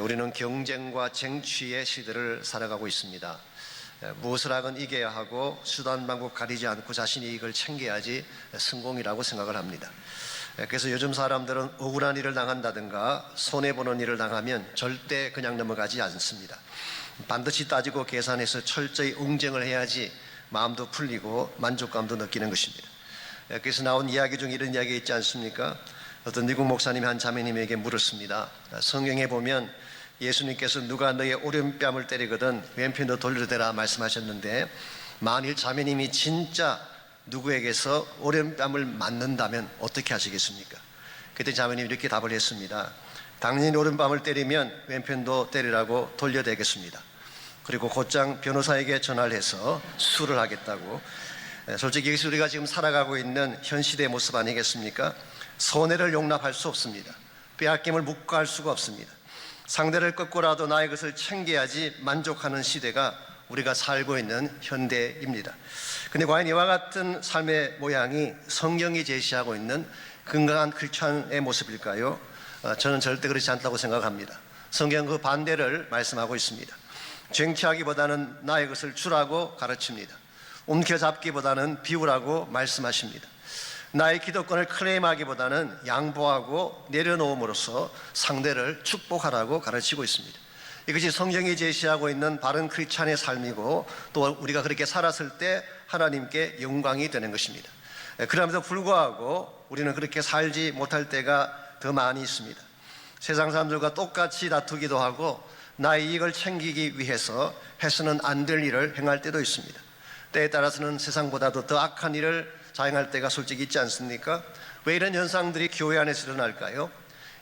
우리는 경쟁과 쟁취의 시대를 살아가고 있습니다. 무엇을 하건 이겨야 하고 수단 방법 가리지 않고 자신의 이익을 챙겨야지 성공이라고 생각을 합니다. 그래서 요즘 사람들은 억울한 일을 당한다든가 손해보는 일을 당하면 절대 그냥 넘어가지 않습니다. 반드시 따지고 계산해서 철저히 응징을 해야지 마음도 풀리고 만족감도 느끼는 것입니다. 그래서 나온 이야기 중 이런 이야기가 있지 않습니까? 어떤 미국 목사님이 한 자매님에게 물었습니다. 성경에 보면 예수님께서 누가 너의 오른뺨을 때리거든 왼편도 돌려대라 말씀하셨는데, 만일 자매님이 진짜 누구에게서 오른뺨을 맞는다면 어떻게 하시겠습니까? 그때 자매님이 이렇게 답을 했습니다. 당연히 오른뺨을 때리면 왼편도 때리라고 돌려대겠습니다. 그리고 곧장 변호사에게 전화를 해서 수를 하겠다고. 솔직히 여기서 우리가 지금 살아가고 있는 현 시대의 모습 아니겠습니까? 손해를 용납할 수 없습니다. 빼앗김을 묵과할 수가 없습니다. 상대를 꺾고라도 나의 것을 챙겨야지 만족하는 시대가 우리가 살고 있는 현대입니다. 그런데 과연 이와 같은 삶의 모양이 성경이 제시하고 있는 건강한 크리스찬의 모습일까요? 저는 절대 그렇지 않다고 생각합니다. 성경은 그 반대를 말씀하고 있습니다. 쟁취하기보다는 나의 것을 주라고 가르칩니다. 움켜잡기보다는 비우라고 말씀하십니다. 나의 기득권을 클레임하기보다는 양보하고 내려놓음으로써 상대를 축복하라고 가르치고 있습니다. 이것이 성경이 제시하고 있는 바른 크리스찬의 삶이고, 또 우리가 그렇게 살았을 때 하나님께 영광이 되는 것입니다. 그럼에도 불구하고 우리는 그렇게 살지 못할 때가 더 많이 있습니다. 세상 사람들과 똑같이 다투기도 하고 나의 이익을 챙기기 위해서 해서는 안 될 일을 행할 때도 있습니다. 때에 따라서는 세상보다도 더 악한 일을 자행할 때가 솔직히 있지 않습니까? 왜 이런 현상들이 교회 안에서 일어날까요?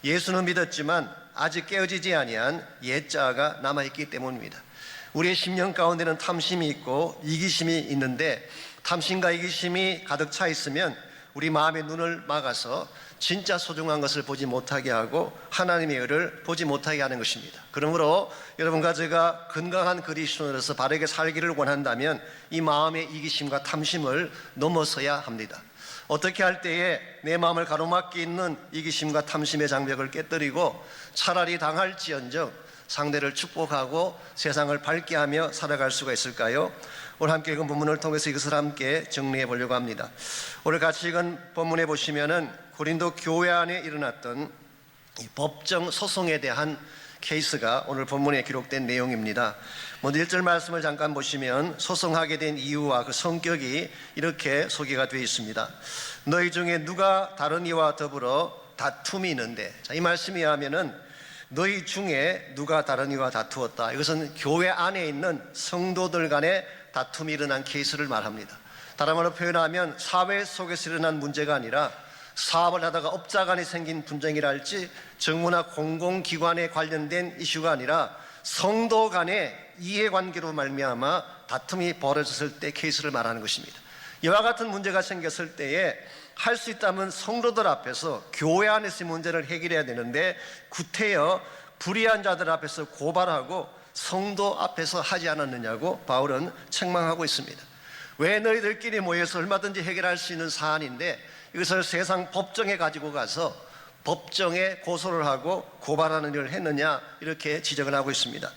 예수는 믿었지만 아직 깨어지지 아니한 옛자가 남아있기 때문입니다. 우리의 심령 가운데는 탐심이 있고 이기심이 있는데, 탐심과 이기심이 가득 차 있으면 우리 마음의 눈을 막아서 진짜 소중한 것을 보지 못하게 하고 하나님의 의를 보지 못하게 하는 것입니다. 그러므로 여러분과 제가 건강한 그리스도인으로서 바르게 살기를 원한다면 이 마음의 이기심과 탐심을 넘어서야 합니다. 어떻게 할 때에 내 마음을 가로막고 있는 이기심과 탐심의 장벽을 깨뜨리고 차라리 당할지언정 상대를 축복하고 세상을 밝게 하며 살아갈 수가 있을까요? 오늘 함께 읽은 본문을 통해서 이것을 함께 정리해 보려고 합니다. 오늘 같이 읽은 본문에 보시면은 고린도 교회 안에 일어났던 이 법정 소송에 대한 케이스가 오늘 본문에 기록된 내용입니다. 먼저 1절 말씀을 잠깐 보시면 소송하게 된 이유와 그 성격이 이렇게 소개가 되어 있습니다. 너희 중에 누가 다른 이와 더불어 다툼이 있는데, 이 말씀에 의하면은 너희 중에 누가 다른 이와 다투었다. 이것은 교회 안에 있는 성도들 간에 다툼이 일어난 케이스를 말합니다. 다른 말로 표현하면 사회 속에서 일어난 문제가 아니라 사업을 하다가 업자 간에 생긴 분쟁이랄지 정부나 공공기관에 관련된 이슈가 아니라 성도 간의 이해관계로 말미암아 다툼이 벌어졌을 때 케이스를 말하는 것입니다. 이와 같은 문제가 생겼을 때에 할 수 있다면 성도들 앞에서 교회 안에서 문제를 해결해야 되는데 구태여 불의한 자들 앞에서 고발하고 성도 앞에서 하지 않았느냐고 바울은 책망하고 있습니다. 왜 너희들끼리 모여서 얼마든지 해결할 수 있는 사안인데 이것을 세상 법정에 가지고 가서 법정에 고소를 하고 고발하는 일을 했느냐, 이렇게 지적을 하고 있습니다.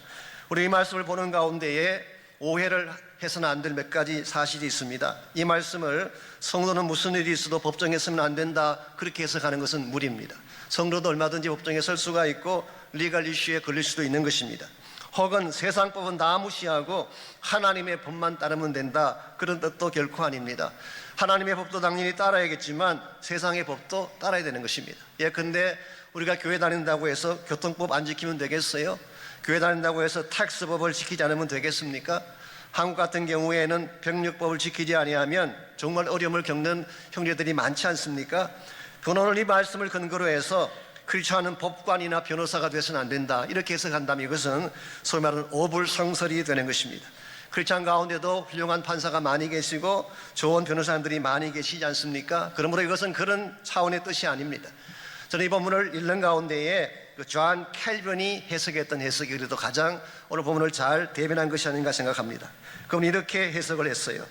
우리 이 말씀을 보는 가운데에 오해를 해서는 안 될 몇 가지 사실이 있습니다. 이 말씀을 성도는 무슨 일이 있어도 법정에 서면 안 된다, 그렇게 해석하는 것은 무리입니다. 성도도 얼마든지 법정에 설 수가 있고 리갈 이슈에 걸릴 수도 있는 것입니다. 혹은 세상법은 다 무시하고 하나님의 법만 따르면 된다, 그런 뜻도 결코 아닙니다. 하나님의 법도 당연히 따라야겠지만 세상의 법도 따라야 되는 것입니다. 예컨대 우리가 교회 다닌다고 해서 교통법 안 지키면 되겠어요? 교회 다닌다고 해서 텍스법을 지키지 않으면 되겠습니까? 한국 같은 경우에는 병력법을 지키지 아니하면 정말 어려움을 겪는 형제들이 많지 않습니까? 그건 오늘 이 말씀을 근거로 해서 크리스찬은 법관이나 변호사가 돼서는 안 된다, 이렇게 해석한다면 이것은 소위 말하는 어불성설이 되는 것입니다. 크리스찬 가운데도 훌륭한 판사가 많이 계시고 좋은 변호사님들이 많이 계시지 않습니까? 그러므로 이것은 그런 차원의 뜻이 아닙니다. 저는 이 본문을 읽는 가운데에 존 캘빈이 해석했던 해석이 그래도 가장 오늘 본문을 잘 대변한 것이 아닌가 생각합니다. 그럼 이렇게 해석을 했어요.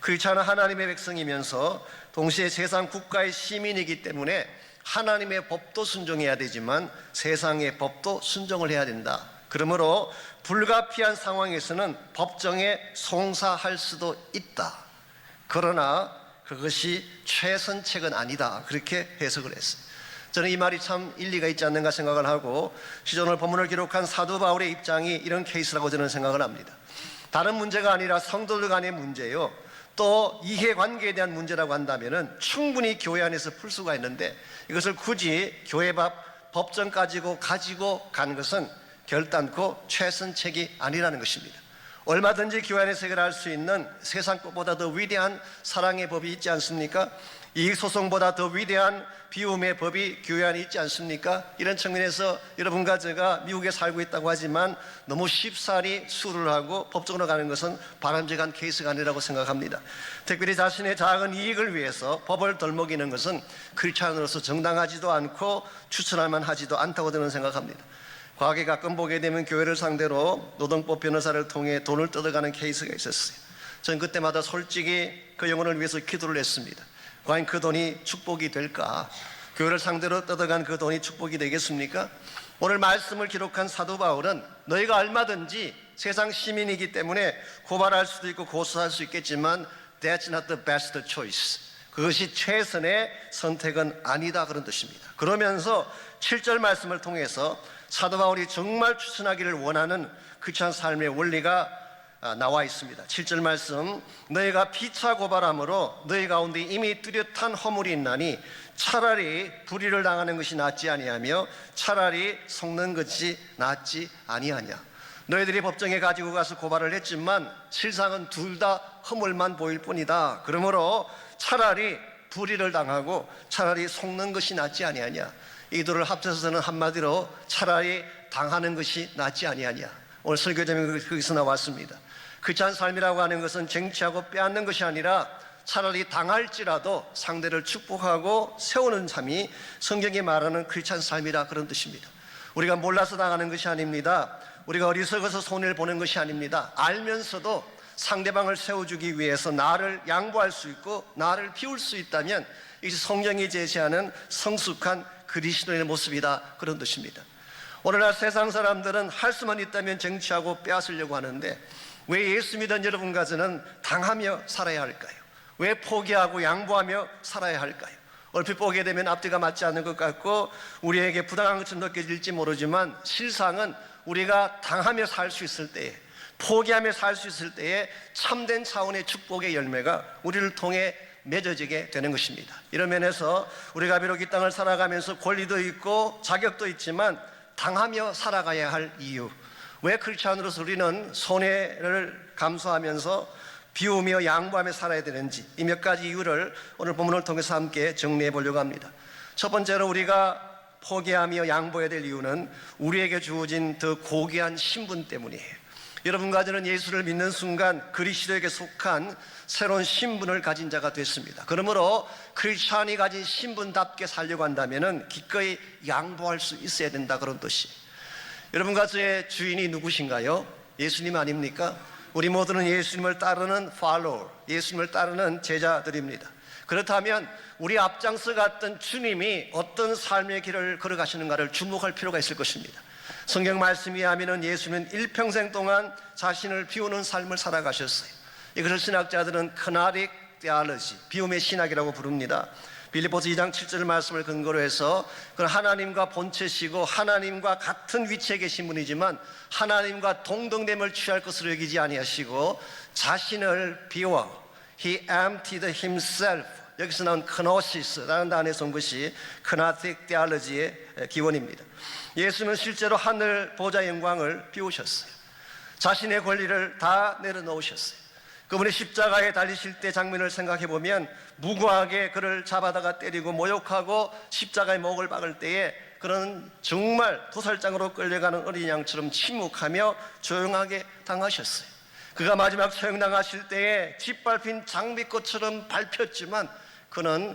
크리스찬은 하나님의 백성이면서 동시에 세상 국가의 시민이기 때문에 하나님의 법도 순종해야 되지만 세상의 법도 순종을 해야 된다. 그러므로 불가피한 상황에서는 법정에 송사할 수도 있다. 그러나 그것이 최선책은 아니다. 그렇게 해석을 했어요. 저는 이 말이 참 일리가 있지 않는가 생각을 하고, 시조는 본문을 기록한 사도 바울의 입장이 이런 케이스라고 저는 생각을 합니다. 다른 문제가 아니라 성도들 간의 문제요, 또 이해관계에 대한 문제라고 한다면 충분히 교회 안에서 풀 수가 있는데, 이것을 굳이 교회 법정까지 가지고 간 것은 결단코 최선책이 아니라는 것입니다. 얼마든지 교회 안에서 해결할 수 있는 세상 것보다 더 위대한 사랑의 법이 있지 않습니까? 이익소송보다 더 위대한 비움의 법이 교회 안에 있지 않습니까? 이런 측면에서 여러분과 제가 미국에 살고 있다고 하지만 너무 쉽사리 수를 하고 법정으로 가는 것은 바람직한 케이스가 아니라고 생각합니다. 특별히 자신의 작은 이익을 위해서 법을 덜먹이는 것은 크리스찬으로서 정당하지도 않고 추천할 만하지도 않다고 저는 생각합니다. 과거에 가끔 보게 되면 교회를 상대로 노동법 변호사를 통해 돈을 뜯어가는 케이스가 있었어요. 저는 그때마다 솔직히 그 영혼을 위해서 기도를 했습니다. 과연 그 돈이 축복이 될까? 교회를 상대로 뜯어간 그 돈이 축복이 되겠습니까? 오늘 말씀을 기록한 사도 바울은 너희가 얼마든지 세상 시민이기 때문에 고발할 수도 있고 고소할 수 있겠지만 That's not the best choice. 그것이 최선의 선택은 아니다, 그런 뜻입니다. 그러면서 7절 말씀을 통해서 사도 바울이 정말 추천하기를 원하는 크리스찬 삶의 원리가 나와 있습니다. 7절 말씀, 너희가 피차 고발함으로 너희 가운데 이미 뚜렷한 허물이 있나니 차라리 불의를 당하는 것이 낫지 아니하며 차라리 속는 것이 낫지 아니하냐. 너희들이 법정에 가지고 가서 고발을 했지만 실상은 둘 다 허물만 보일 뿐이다. 그러므로 차라리 불의를 당하고 차라리 속는 것이 낫지 아니하냐. 이 둘을 합쳐서는 한마디로 차라리 당하는 것이 낫지 아니하냐. 오늘 설교 제목이 거기서 나왔습니다. 크리스찬 삶이라고 하는 것은 쟁취하고 빼앗는 것이 아니라 차라리 당할지라도 상대를 축복하고 세우는 삶이 성경이 말하는 크리스찬 삶이라, 그런 뜻입니다. 우리가 몰라서 당하는 것이 아닙니다. 우리가 어리석어서 손해를 보는 것이 아닙니다. 알면서도 상대방을 세워주기 위해서 나를 양보할 수 있고 나를 비울 수 있다면 이것이 성경이 제시하는 성숙한 그리스도인의 모습이다, 그런 뜻입니다. 오늘날 세상 사람들은 할 수만 있다면 쟁취하고 빼앗으려고 하는데 왜 예수 믿은 여러분과 저는 당하며 살아야 할까요? 왜 포기하고 양보하며 살아야 할까요? 얼핏 보게 되면 앞뒤가 맞지 않는 것 같고 우리에게 부당한 것처럼 느껴질지 모르지만 실상은 우리가 당하며 살 수 있을 때에, 포기하며 살 수 있을 때에 참된 차원의 축복의 열매가 우리를 통해 맺어지게 되는 것입니다. 이런 면에서 우리가 비록 이 땅을 살아가면서 권리도 있고 자격도 있지만 당하며 살아가야 할 이유, 왜 크리스찬으로서 우리는 손해를 감수하면서 비우며 양보하며 살아야 되는지, 이 몇 가지 이유를 오늘 본문을 통해서 함께 정리해 보려고 합니다. 첫 번째로 우리가 포기하며 양보해야 될 이유는 우리에게 주어진 더 고귀한 신분 때문이에요. 여러분과 저는 예수를 믿는 순간 그리스도에게 속한 새로운 신분을 가진 자가 됐습니다. 그러므로 크리스찬이 가진 신분답게 살려고 한다면 기꺼이 양보할 수 있어야 된다, 그런 뜻이. 여러분과 저의 주인이 누구신가요? 예수님 아닙니까? 우리 모두는 예수님을 따르는 follower, 예수님을 따르는 제자들입니다. 그렇다면 우리 앞장서 갔던 주님이 어떤 삶의 길을 걸어가시는가를 주목할 필요가 있을 것입니다. 성경 말씀에 하면은 예수는 일평생 동안 자신을 비우는 삶을 살아가셨어요. 이것을 신학자들은 크나릭 테올로지, 비움의 신학이라고 부릅니다. 빌립보서 2장 7절 말씀을 근거로 해서 그는 하나님과 본체시고 하나님과 같은 위치에 계신 분이지만 하나님과 동등됨을 취할 것으로 여기지 아니하시고 자신을 비워 He emptied himself. 여기서 나온 크노시스라는 단어에서 온 것이 크나틱 테올로지의 기원입니다. 예수는 실제로 하늘 보좌의 영광을 비우셨어요. 자신의 권리를 다 내려놓으셨어요. 그분이 십자가에 달리실 때 장면을 생각해 보면 무고하게 그를 잡아다가 때리고 모욕하고 십자가의 목을 박을 때에 그는 정말 도살장으로 끌려가는 어린 양처럼 침묵하며 조용하게 당하셨어요. 그가 마지막 처형당하실 때에 짓밟힌 장미꽃처럼 밟혔지만 그는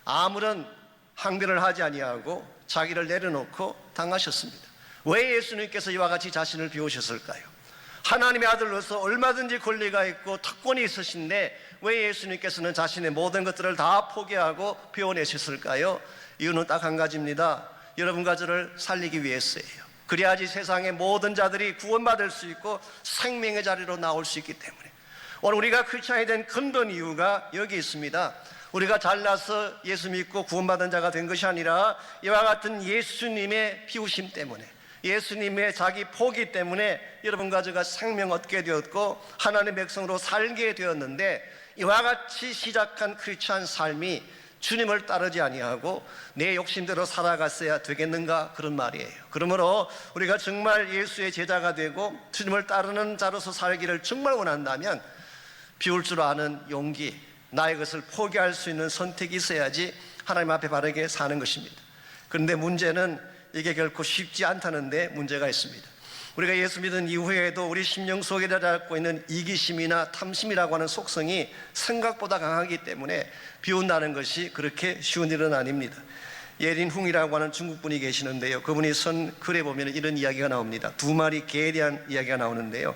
아무런 항변을 하지 아니하고 자기를 내려놓고 당하셨습니다. 왜 예수님께서 이와 같이 자신을 비우셨을까요? 하나님의 아들로서 얼마든지 권리가 있고 특권이 있으신데 왜 예수님께서는 자신의 모든 것들을 다 포기하고 배워내셨을까요? 이유는 딱 한 가지입니다. 여러분과 저를 살리기 위해서예요. 그래야지 세상의 모든 자들이 구원받을 수 있고 생명의 자리로 나올 수 있기 때문에. 오늘 우리가 크리스찬이 된 근본 이유가 여기 있습니다. 우리가 잘나서 예수 믿고 구원받은 자가 된 것이 아니라 이와 같은 예수님의 비우심 때문에, 예수님의 자기 포기 때문에 여러분과 저가 생명 얻게 되었고 하나님의 백성으로 살게 되었는데, 이와 같이 시작한 크리스찬 삶이 주님을 따르지 아니하고 내 욕심대로 살아갔어야 되겠는가, 그런 말이에요. 그러므로 우리가 정말 예수의 제자가 되고 주님을 따르는 자로서 살기를 정말 원한다면 비울 줄 아는 용기, 나의 것을 포기할 수 있는 선택이 있어야지 하나님 앞에 바르게 사는 것입니다. 그런데 문제는 이게 결코 쉽지 않다는 데 문제가 있습니다. 우리가 예수 믿은 이후에도 우리 심령 속에 자리하고 있는 이기심이나 탐심이라고 하는 속성이 생각보다 강하기 때문에 비운다는 것이 그렇게 쉬운 일은 아닙니다. 예린홍이라고 하는 중국분이 계시는데요, 그분이 쓴 글에 보면 이런 이야기가 나옵니다. 두 마리 개에 대한 이야기가 나오는데요,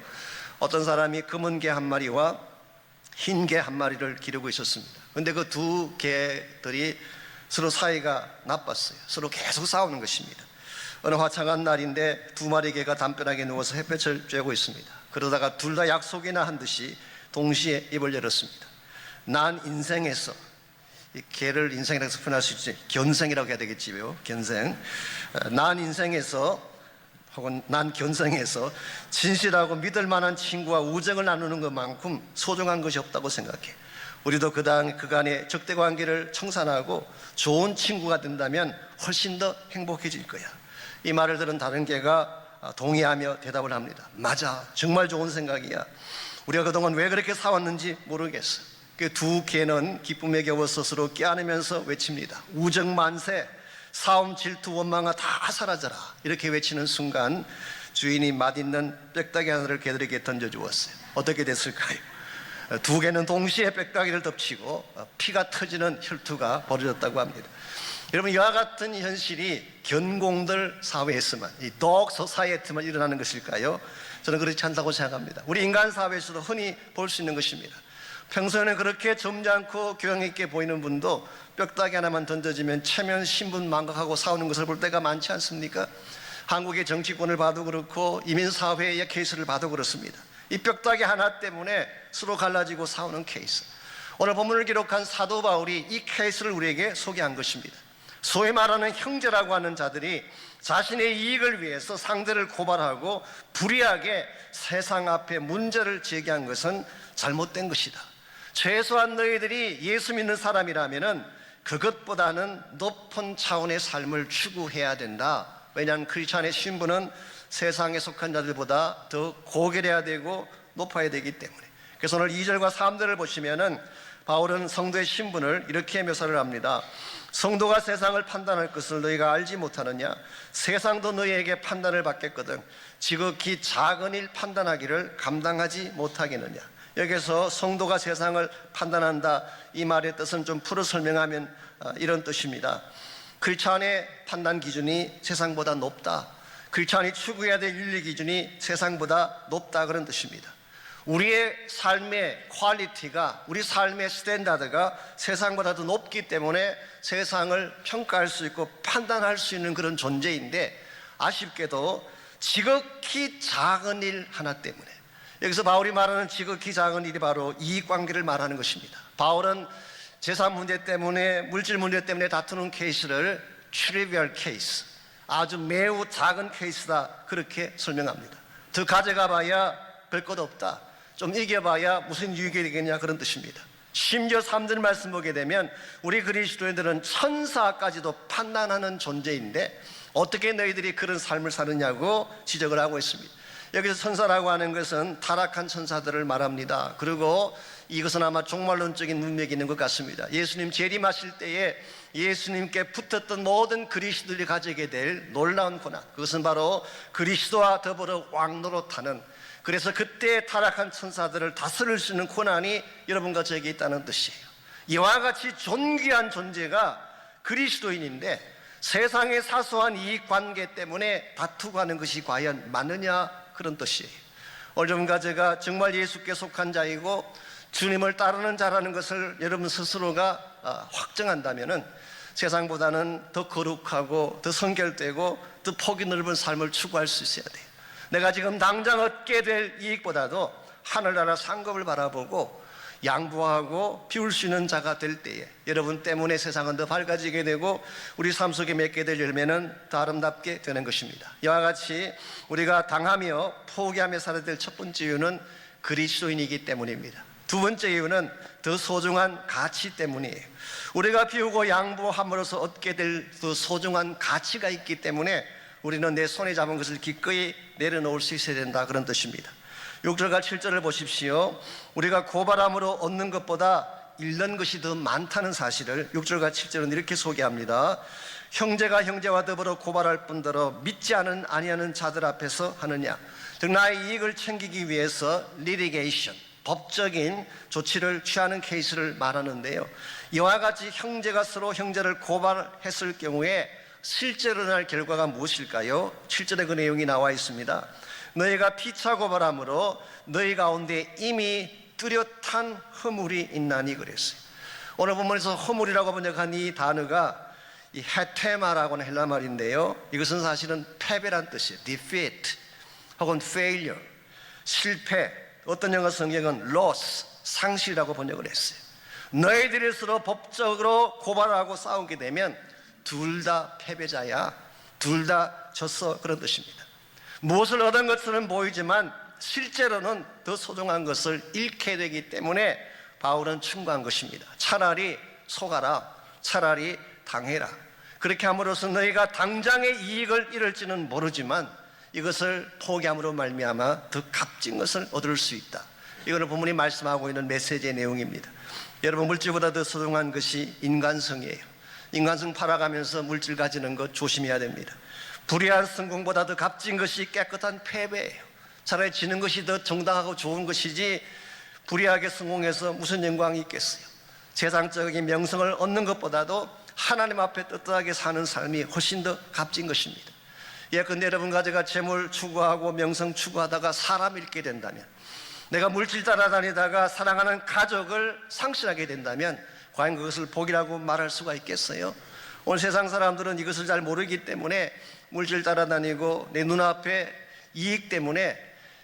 어떤 사람이 검은 개 한 마리와 흰 개 한 마리를 기르고 있었습니다. 그런데 그 두 개들이 서로 사이가 나빴어요. 서로 계속 싸우는 것입니다. 어느 화창한 날인데 두 마리 개가 담벼락에 누워서 햇볕을 쬐고 있습니다. 그러다가 둘 다 약속이나 한 듯이 동시에 입을 열었습니다. 난 인생에서, 이 개를 인생이라고 표현할 수 있지, 견생이라고 해야 되겠지요. 견생. 난 인생에서 혹은 난 견생에서 진실하고 믿을 만한 친구와 우정을 나누는 것만큼 소중한 것이 없다고 생각해. 우리도 그간의 적대 관계를 청산하고 좋은 친구가 된다면 훨씬 더 행복해질 거야. 이 말을 들은 다른 개가 동의하며 대답을 합니다. 맞아, 정말 좋은 생각이야. 우리가 그동안 왜 그렇게 싸웠는지 모르겠어. 그 두 개는 기쁨에 겨워서 서로 껴안으면서 외칩니다. 우정 만세, 싸움, 질투, 원망아 다 사라져라. 이렇게 외치는 순간 주인이 맛있는 빽다귀 하나를 개들에게 던져주었어요. 어떻게 됐을까요? 두 개는 동시에 빽다귀를 덮치고 피가 터지는 혈투가 벌어졌다고 합니다. 여러분, 이와 같은 현실이 견공들 사회에서만, 이 독 소사이어티만 일어나는 것일까요? 저는 그렇지 않다고 생각합니다. 우리 인간 사회에서도 흔히 볼 수 있는 것입니다. 평소에는 그렇게 점잖고 교양 있게 보이는 분도 뼈다귀 하나만 던져지면 체면 신분 망각하고 싸우는 것을 볼 때가 많지 않습니까? 한국의 정치권을 봐도 그렇고 이민사회의 케이스를 봐도 그렇습니다. 이 뼈다귀 하나 때문에 서로 갈라지고 싸우는 케이스. 오늘 본문을 기록한 사도 바울이 이 케이스를 우리에게 소개한 것입니다. 소위 말하는 형제라고 하는 자들이 자신의 이익을 위해서 상대를 고발하고 불의하게 세상 앞에 문제를 제기한 것은 잘못된 것이다. 최소한 너희들이 예수 믿는 사람이라면 그것보다는 높은 차원의 삶을 추구해야 된다. 왜냐하면 크리스찬의 신분은 세상에 속한 자들보다 더 고결해야 되고 높아야 되기 때문에. 그래서 오늘 2절과 3절을 보시면은 바울은 성도의 신분을 이렇게 묘사를 합니다. 성도가 세상을 판단할 것을 너희가 알지 못하느냐? 세상도 너희에게 판단을 받겠거든 지극히 작은 일 판단하기를 감당하지 못하겠느냐? 여기서 성도가 세상을 판단한다, 이 말의 뜻은 좀 풀어 설명하면 이런 뜻입니다. 크리스찬의 판단 기준이 세상보다 높다, 크리스찬이 추구해야 될 윤리 기준이 세상보다 높다, 그런 뜻입니다. 우리의 삶의 퀄리티가, 우리 삶의 스탠다드가 세상보다 더 높기 때문에 세상을 평가할 수 있고 판단할 수 있는 그런 존재인데, 아쉽게도 지극히 작은 일 하나 때문에, 여기서 바울이 말하는 지극히 작은 일이 바로 이익관계를 말하는 것입니다. 바울은 재산 문제 때문에, 물질 문제 때문에 다투는 케이스를 트리비얼 케이스, 아주 매우 작은 케이스다, 그렇게 설명합니다. 더 가져가 봐야 별 것 없다, 좀 이겨봐야 무슨 유익이 되겠냐, 그런 뜻입니다. 심지어 3절 말씀 보게 되면 우리 그리스도인들은 천사까지도 판단하는 존재인데 어떻게 너희들이 그런 삶을 사느냐고 지적을 하고 있습니다. 여기서 천사라고 하는 것은 타락한 천사들을 말합니다. 그리고 이것은 아마 종말론적인 문맥이 있는 것 같습니다. 예수님 재림하실 때에 예수님께 붙었던 모든 그리스도들이 가지게 될 놀라운 고난, 그것은 바로 그리스도와 더불어 왕노릇하는, 그래서 그때 타락한 천사들을 다스릴 수 있는 고난이 여러분과 저에게 있다는 뜻이에요. 이와 같이 존귀한 존재가 그리스도인인데 세상의 사소한 이익관계 때문에 다투고 하는 것이 과연 맞느냐, 그런 뜻이에요. 오늘 여러분과 제가 정말 예수께 속한 자이고 주님을 따르는 자라는 것을 여러분 스스로가 확정한다면은 세상보다는 더 거룩하고 더 성결되고 더 폭이 넓은 삶을 추구할 수 있어야 돼요. 내가 지금 당장 얻게 될 이익보다도 하늘나라 상급을 바라보고 양보하고 비울 수 있는 자가 될 때에 여러분 때문에 세상은 더 밝아지게 되고 우리 삶 속에 맺게 될 열매는 더 아름답게 되는 것입니다. 이와 같이 우리가 당하며 포기하며 살아야 될 첫 번째 이유는 그리스도인이기 때문입니다. 두 번째 이유는 더 소중한 가치 때문이에요. 우리가 비우고 양보함으로써 얻게 될 더 소중한 가치가 있기 때문에 우리는 내 손에 잡은 것을 기꺼이 내려놓을 수 있어야 된다, 그런 뜻입니다. 6절과 7절을 보십시오. 우리가 고발함으로 얻는 것보다 잃는 것이 더 많다는 사실을 6절과 7절은 이렇게 소개합니다. 형제가 형제와 더불어 고발할 뿐더러 믿지 아니하는 자들 앞에서 하느냐. 즉 나의 이익을 챙기기 위해서 리티게이션, 법적인 조치를 취하는 케이스를 말하는데요. 이와 같이 형제가 서로 형제를 고발했을 경우에 실제로 날 결과가 무엇일까요? 7절에 그 내용이 나와 있습니다. 너희가 피차 고발함으로 너희 가운데 이미 뚜렷한 허물이 있나니 그랬어요. 오늘 본문에서 허물이라고 번역한 이 단어가 이 헤테마라고 하는 헬라 말인데요, 이것은 사실은 패배란 뜻이에요. defeat 혹은 failure, 실패. 어떤 영어 성경은 loss, 상실이라고 번역을 했어요. 너희들이 서로 법적으로 고발하고 싸우게 되면 둘 다 패배자야, 둘 다 졌어, 그런 뜻입니다. 무엇을 얻은 것처럼 보이지만 실제로는 더 소중한 것을 잃게 되기 때문에 바울은 충고한 것입니다. 차라리 속아라, 차라리 당해라. 그렇게 함으로써 너희가 당장의 이익을 잃을지는 모르지만 이것을 포기함으로 말미암아 더 값진 것을 얻을 수 있다. 이거는 본문이 말씀하고 있는 메시지의 내용입니다. 여러분, 물질보다 더 소중한 것이 인간성이에요. 인간성 팔아가면서 물질 가지는 것 조심해야 됩니다. 불의한 성공보다 더 값진 것이 깨끗한 패배예요. 차라리 지는 것이 더 정당하고 좋은 것이지 불의하게 성공해서 무슨 영광이 있겠어요. 세상적인 명성을 얻는 것보다도 하나님 앞에 떳떳하게 사는 삶이 훨씬 더 값진 것입니다. 예컨대 여러분 가지가 재물 추구하고 명성 추구하다가 사람 잃게 된다면, 내가 물질 따라다니다가 사랑하는 가족을 상실하게 된다면 과연 그것을 복이라고 말할 수가 있겠어요? 오늘 세상 사람들은 이것을 잘 모르기 때문에 물질 따라다니고 내 눈앞에 이익 때문에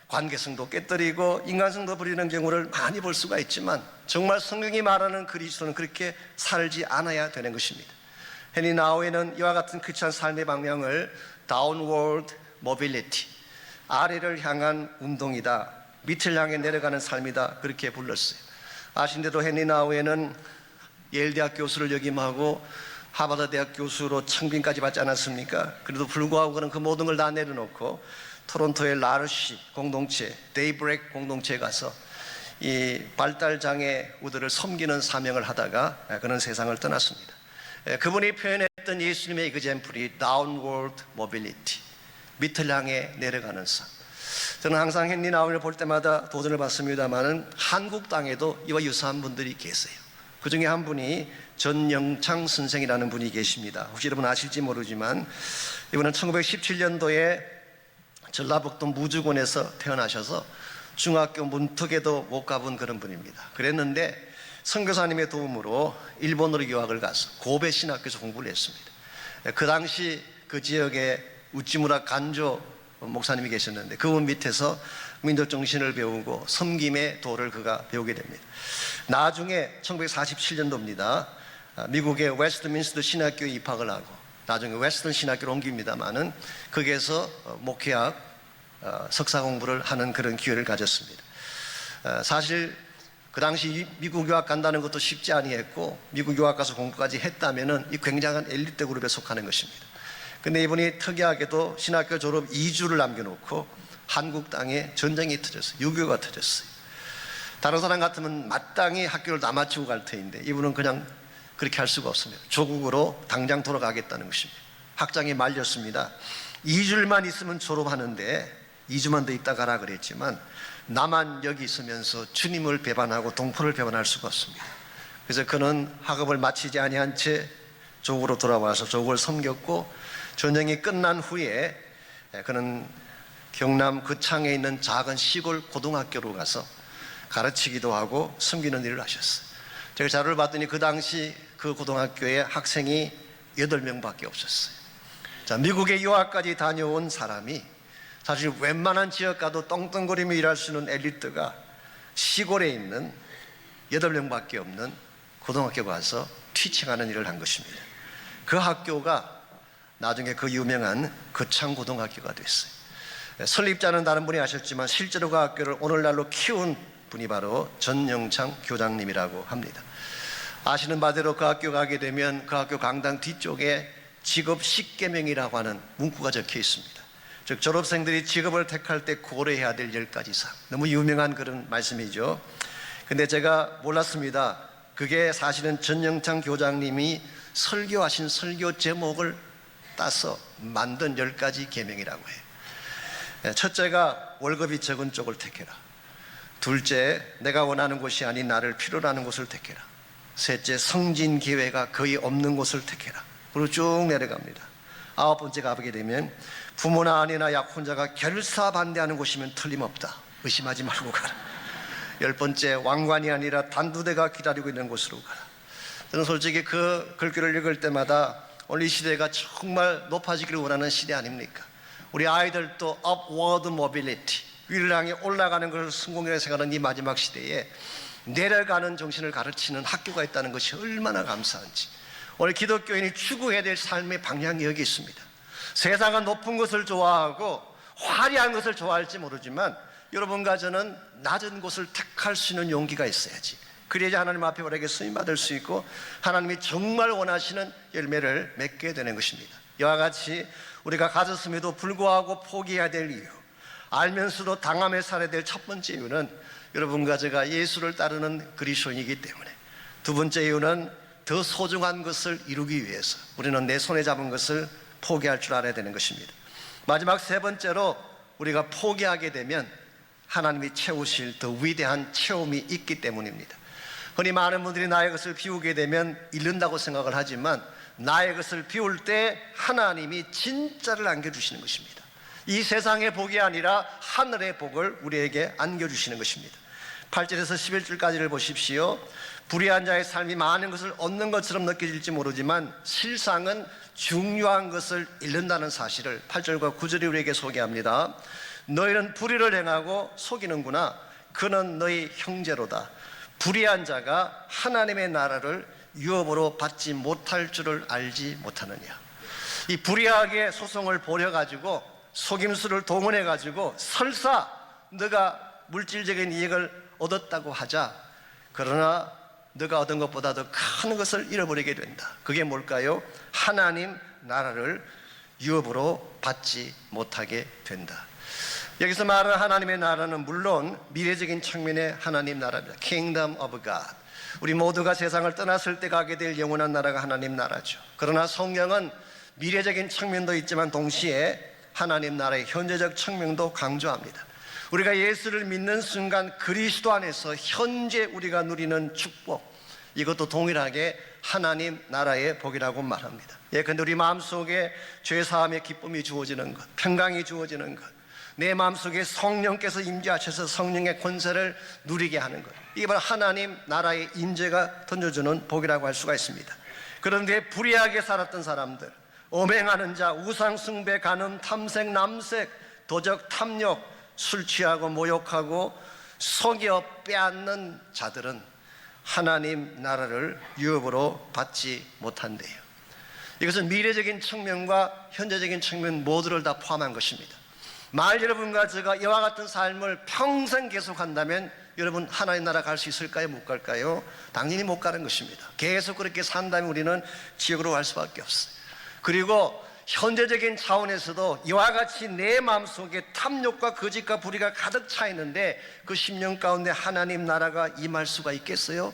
관계성도 깨뜨리고 인간성도 버리는 경우를 많이 볼 수가 있지만 정말 성경이 말하는 그리스도는 그렇게 살지 않아야 되는 것입니다. 헨리 나우에는 이와 같은 크리스찬 삶의 방향을 Downward Mobility, 아래를 향한 운동이다, 밑을 향해 내려가는 삶이다, 그렇게 불렀어요. 아신 대로 헨리 나우에는 예일대학 교수를 역임하고 하버드 대학 교수로 청빙까지 받지 않았습니까? 그래도 불구하고 그는 그 모든 걸 다 내려놓고 토론토의 라르시 공동체, 데이브레이크 공동체에 가서 이 발달장애 우들을 섬기는 사명을 하다가 그는 세상을 떠났습니다. 그분이 표현했던 예수님의 이그젠플이 Downward Mobility, 밑을 향해 내려가는 삶. 저는 항상 헨리 나우를 볼 때마다 도전을 받습니다만은 한국 땅에도 이와 유사한 분들이 계세요. 그 중에 한 분이 전영창 선생이라는 분이 계십니다. 혹시 여러분 아실지 모르지만 이분은 1917년도에 전라북도 무주군에서 태어나셔서 중학교 문턱에도 못 가본 그런 분입니다. 그랬는데 선교사님의 도움으로 일본으로 유학을 가서 고베 신학교에서 공부를 했습니다. 그 당시 그 지역에 우찌무라 간조 목사님이 계셨는데 그분 밑에서 민족정신을 배우고 섬김의 도를 그가 배우게 됩니다. 나중에 1947년도입니다. 미국의 웨스트민스터 신학교에 입학을 하고 나중에 웨스턴 신학교로 옮깁니다만은 거기에서 목회학 석사 공부를 하는 그런 기회를 가졌습니다. 사실 그 당시 미국 유학 간다는 것도 쉽지 아니했고 미국 유학 가서 공부까지 했다면은 이 굉장한 엘리트 그룹에 속하는 것입니다. 근데 이분이 특이하게도 신학교 졸업 2주를 남겨놓고 한국 땅에 전쟁이 터졌어요. 6.25가 터졌어요. 다른 사람 같으면 마땅히 학교를 다 마치고 갈 터인데 이분은 그냥 그렇게 할 수가 없습니다. 조국으로 당장 돌아가겠다는 것입니다. 학장이 말렸습니다. 2주만 있으면 졸업하는데 2주만 더 있다 가라 그랬지만 나만 여기 있으면서 주님을 배반하고 동포를 배반할 수가 없습니다. 그래서 그는 학업을 마치지 아니한 채 조국으로 돌아와서 조국을 섬겼고 전쟁이 끝난 후에 그는 경남 거창에 있는 작은 시골 고등학교로 가서 가르치기도 하고 섬기는 일을 하셨어요. 제가 자료를 봤더니 그 당시 그 고등학교에 학생이 8명밖에 없었어요. 자, 미국에 유학까지 다녀온 사람이 사실 웬만한 지역 가도 떵떵거리며 일할 수 있는 엘리트가 시골에 있는 8명밖에 없는 고등학교 가서 티칭하는 일을 한 것입니다. 그 학교가 나중에 그 유명한 거창고등학교가 됐어요. 설립자는 다른 분이 하셨지만 실제로 그 학교를 오늘날로 키운 분이 바로 전영창 교장님이라고 합니다. 아시는 바대로 그 학교 가게 되면 그 학교 강당 뒤쪽에 직업 10계명이라고 하는 문구가 적혀 있습니다. 즉 졸업생들이 직업을 택할 때 고려해야 될 10가지 사항, 너무 유명한 그런 말씀이죠. 근데 제가 몰랐습니다. 그게 사실은 전영창 교장님이 설교하신 설교 제목을 따서 만든 10가지 계명이라고 해요. 첫째가 월급이 적은 쪽을 택해라. 둘째, 내가 원하는 곳이 아닌 나를 필요로 하는 곳을 택해라. 셋째, 성진 기회가 거의 없는 곳을 택해라. 그리고 쭉 내려갑니다. 9번째 가보게 되면 부모나 아내나 약혼자가 결사 반대하는 곳이면 틀림없다. 의심하지 말고 가라. 10번째, 왕관이 아니라 단두대가 기다리고 있는 곳으로 가라. 저는 솔직히 그 글귀를 읽을 때마다 오늘 이 시대가 정말 높아지기를 원하는 시대 아닙니까? 우리 아이들도 upward mobility, 위를 향해 올라가는 것을 성공이라고 생각하는 이 마지막 시대에 내려가는 정신을 가르치는 학교가 있다는 것이 얼마나 감사한지. 오늘 기독교인이 추구해야 될 삶의 방향이 여기 있습니다. 세상은 높은 것을 좋아하고 화려한 것을 좋아할지 모르지만 여러분과 저는 낮은 곳을 택할 수 있는 용기가 있어야지. 그래야지 하나님 앞에 우리에게 쓰임받을 수 있고 하나님이 정말 원하시는 열매를 맺게 되는 것입니다. 이와 같이 우리가 가졌음에도 불구하고 포기해야 될 이유, 알면서도 당함에 살아야 될 첫 번째 이유는 여러분과 제가 예수를 따르는 그리스도인이기 때문에, 두 번째 이유는 더 소중한 것을 이루기 위해서 우리는 내 손에 잡은 것을 포기할 줄 알아야 되는 것입니다. 마지막 세 번째로 우리가 포기하게 되면 하나님이 채우실 더 위대한 체험이 있기 때문입니다. 흔히 많은 분들이 나의 것을 비우게 되면 잃는다고 생각을 하지만 나의 것을 비울 때 하나님이 진짜를 안겨주시는 것입니다. 이 세상의 복이 아니라 하늘의 복을 우리에게 안겨주시는 것입니다. 8절에서 11절까지를 보십시오. 불의한 자의 삶이 많은 것을 얻는 것처럼 느껴질지 모르지만 실상은 중요한 것을 잃는다는 사실을 8절과 9절이 우리에게 소개합니다. 너희는 불의를 행하고 속이는구나. 그는 너희 형제로다. 불의한 자가 하나님의 나라를 유업으로 받지 못할 줄을 알지 못하느냐. 이 불의하게 소송을 벌여가지고 속임수를 동원해가지고 설사 너가 물질적인 이익을 얻었다고 하자, 그러나 너가 얻은 것보다 더 큰 것을 잃어버리게 된다. 그게 뭘까요? 하나님 나라를 유업으로 받지 못하게 된다. 여기서 말하는 하나님의 나라는 물론 미래적인 측면의 하나님 나라입니다. Kingdom of God. 우리 모두가 세상을 떠났을 때 가게 될 영원한 나라가 하나님 나라죠. 그러나 성경은 미래적인 측면도 있지만 동시에 하나님 나라의 현재적 측면도 강조합니다. 우리가 예수를 믿는 순간 그리스도 안에서 현재 우리가 누리는 축복, 이것도 동일하게 하나님 나라의 복이라고 말합니다. 근데 우리 마음속에 죄사함의 기쁨이 주어지는 것, 평강이 주어지는 것, 내 마음속에 성령께서 임재하셔서 성령의 권세를 누리게 하는 것, 이게 바로 하나님 나라의 임재가 던져주는 복이라고 할 수가 있습니다. 그런데 불의하게 살았던 사람들, 엄행하는 자, 우상숭배, 간음, 탐색, 남색, 도적, 탐욕, 술 취하고 모욕하고 속여 빼앗는 자들은 하나님 나라를 유업으로 받지 못한대요. 이것은 미래적인 측면과 현재적인 측면 모두를 다 포함한 것입니다. 만일 여러분과 제가 이와 같은 삶을 평생 계속한다면 여러분 하나님 나라 갈 수 있을까요? 못 갈까요? 당연히 못 가는 것입니다. 계속 그렇게 산다면 우리는 지옥으로 갈 수밖에 없어요. 그리고 현재적인 차원에서도 이와 같이 내 마음속에 탐욕과 거짓과 불의가 가득 차 있는데 그 심령 가운데 하나님 나라가 임할 수가 있겠어요?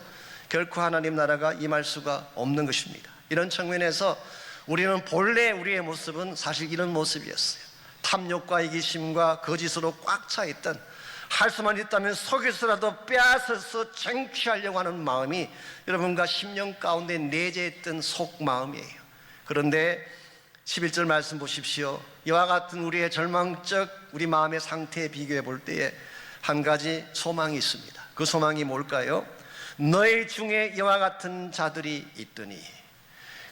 결코 하나님 나라가 임할 수가 없는 것입니다. 이런 측면에서 우리는 본래 우리의 모습은 사실 이런 모습이었어요. 탐욕과 이기심과 거짓으로 꽉 차 있던, 할 수만 있다면 속에서라도 빼앗아서 쟁취하려고 하는 마음이 여러분과 심령 가운데 내재했던 속마음이에요. 그런데 11절 말씀 보십시오. 이와 같은 우리의 절망적 우리 마음의 상태에 비교해 볼 때에 한 가지 소망이 있습니다. 그 소망이 뭘까요? 너희 중에 이와 같은 자들이 있더니.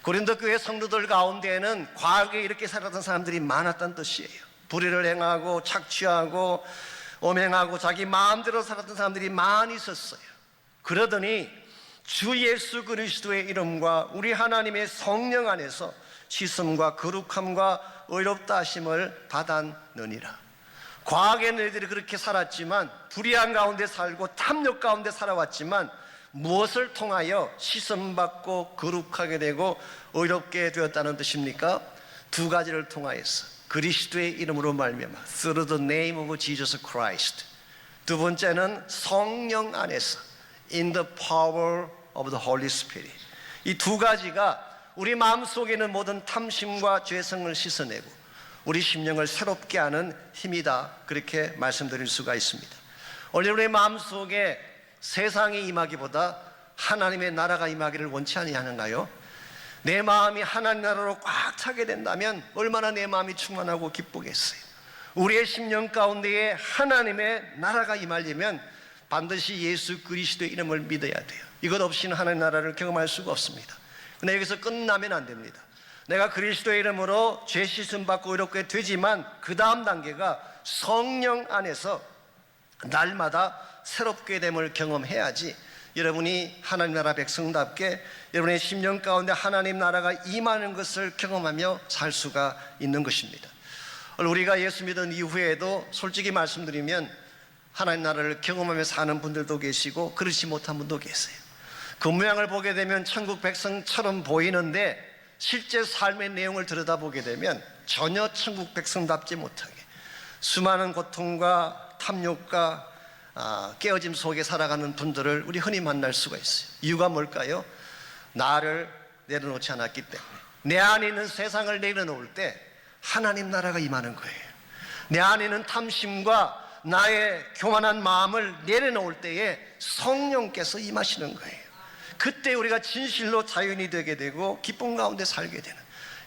고린도 교회 성도들 가운데에는 과거에 이렇게 살았던 사람들이 많았다는 뜻이에요. 불의를 행하고 착취하고 오맹하고 자기 마음대로 살았던 사람들이 많이 있었어요. 그러더니 주 예수 그리스도의 이름과 우리 하나님의 성령 안에서 씻음과 거룩함과 의롭다 하심을 받았느니라. 과거에 너희들이 그렇게 살았지만, 불의한 가운데 살고 탐욕 가운데 살아왔지만, 무엇을 통하여 씻음받고 거룩하게 되고 의롭게 되었다는 뜻입니까? 두 가지를 통하여서, 그리스도의 이름으로 말미암아, through the name of Jesus Christ. 두 번째는 성령 안에서, in the power of the Holy Spirit. 이 두 가지가 우리 마음속에 있는 모든 탐심과 죄성을 씻어내고 우리 심령을 새롭게 하는 힘이다, 그렇게 말씀드릴 수가 있습니다. 오늘 우리 마음속에 세상이 임하기보다 하나님의 나라가 임하기를 원치 아니하는가요? 내 마음이 하나님 나라로 꽉 차게 된다면 얼마나 내 마음이 충만하고 기쁘겠어요. 우리의 심령 가운데에 하나님의 나라가 임하려면 반드시 예수 그리스도의 이름을 믿어야 돼요. 이것 없이는 하나님 나라를 경험할 수가 없습니다. 근데 여기서 끝나면 안 됩니다. 내가 그리스도의 이름으로 죄 씻음 받고 이렇게 되지만 그 다음 단계가 성령 안에서 날마다 새롭게 됨을 경험해야지 여러분이 하나님 나라 백성답게 여러분의 심령 가운데 하나님 나라가 임하는 것을 경험하며 살 수가 있는 것입니다. 우리가 예수 믿은 이후에도 솔직히 말씀드리면 하나님 나라를 경험하며 사는 분들도 계시고 그렇지 못한 분도 계세요. 그 모양을 보게 되면 천국 백성처럼 보이는데 실제 삶의 내용을 들여다보게 되면 전혀 천국 백성답지 못하게 수많은 고통과 탐욕과 깨어짐 속에 살아가는 분들을 우리 흔히 만날 수가 있어요. 이유가 뭘까요? 나를 내려놓지 않았기 때문에. 내 안에 있는 세상을 내려놓을 때 하나님 나라가 임하는 거예요. 내 안에 있는 탐심과 나의 교만한 마음을 내려놓을 때에 성령께서 임하시는 거예요. 그때 우리가 진실로 자연이 되게 되고 기쁨 가운데 살게 되는,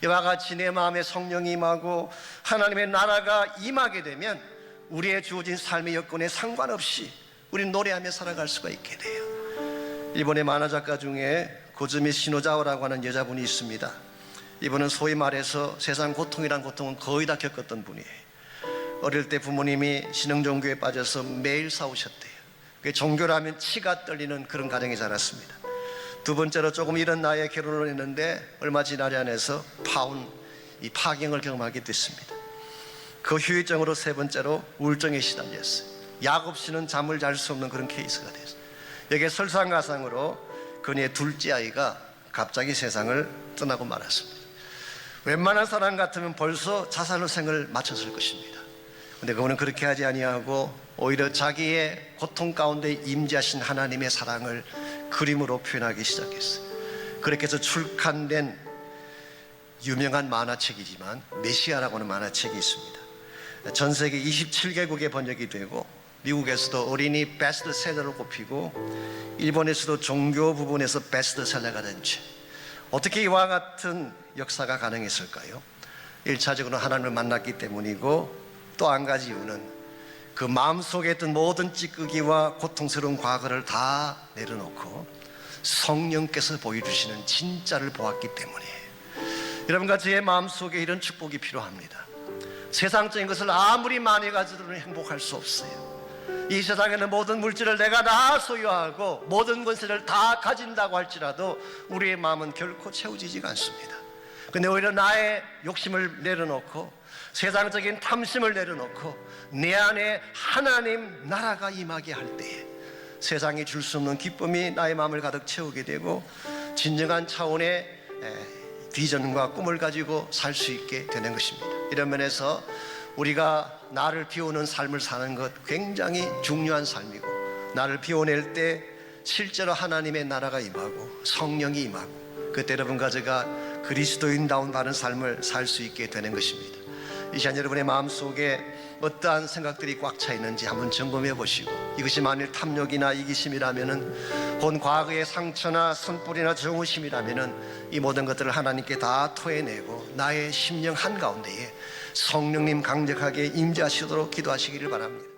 이와 같이 내 마음에 성령이 임하고 하나님의 나라가 임하게 되면 우리의 주어진 삶의 여건에 상관없이 우리는 노래하며 살아갈 수가 있게 돼요. 일본의 만화 작가 중에 고즈미 시노자와라고 하는 여자분이 있습니다. 이분은 소위 말해서 세상 고통이란 고통은 거의 다 겪었던 분이에요. 어릴 때 부모님이 신흥종교에 빠져서 매일 싸우셨대요. 종교라면 치가 떨리는 그런 가정에 자랐습니다. 두 번째로 조금 이른 나이에 결혼을 했는데 얼마 지나지 않아서 이 파경을 경험하게 됐습니다. 그 후유증으로 세 번째로 우울증에 시달렸어요. 약 없이는 잠을 잘 수 없는 그런 케이스가 됐어요. 여기에 설상가상으로 그녀의 둘째 아이가 갑자기 세상을 떠나고 말았습니다. 웬만한 사람 같으면 벌써 자살로 생을 마쳤을 것입니다. 그런데 그분은 그렇게 하지 아니하고 오히려 자기의 고통 가운데 임재하신 하나님의 사랑을 그림으로 표현하기 시작했어요. 그렇게 해서 출간된 유명한 만화책이지만 메시아라고 하는 만화책이 있습니다. 전 세계 27개국에 번역이 되고 미국에서도 어린이 베스트셀러로 꼽히고 일본에서도 종교 부분에서 베스트셀러가 된 죄. 어떻게 이와 같은 역사가 가능했을까요? 1차적으로 하나님을 만났기 때문이고 또 한 가지 이유는 그 마음속에 있던 모든 찌끄기와 고통스러운 과거를 다 내려놓고 성령께서 보여주시는 진짜를 보았기 때문이에요. 여러분과 제 마음속에 이런 축복이 필요합니다. 세상적인 것을 아무리 많이 가져도 행복할 수 없어요. 이 세상에는 모든 물질을 내가 다 소유하고 모든 권세를 다 가진다고 할지라도 우리의 마음은 결코 채워지지가 않습니다. 근데 오히려 나의 욕심을 내려놓고 세상적인 탐심을 내려놓고 내 안에 하나님 나라가 임하게 할 때에 세상이 줄 수 없는 기쁨이 나의 마음을 가득 채우게 되고 진정한 차원의 비전과 꿈을 가지고 살 수 있게 되는 것입니다. 이런 면에서 우리가 나를 비우는 삶을 사는 것 굉장히 중요한 삶이고, 나를 비워낼 때 실제로 하나님의 나라가 임하고 성령이 임하고 그때 여러분과 제가 그리스도인다운 바른 삶을 살 수 있게 되는 것입니다. 이 시간 여러분의 마음속에 어떠한 생각들이 꽉 차 있는지 한번 점검해 보시고, 이것이 만일 탐욕이나 이기심이라면은 본 과거의 상처나 선불이나 정오심이라면은 이 모든 것들을 하나님께 다 토해내고 나의 심령 한가운데에 성령님 강력하게 임재하시도록 기도하시기를 바랍니다.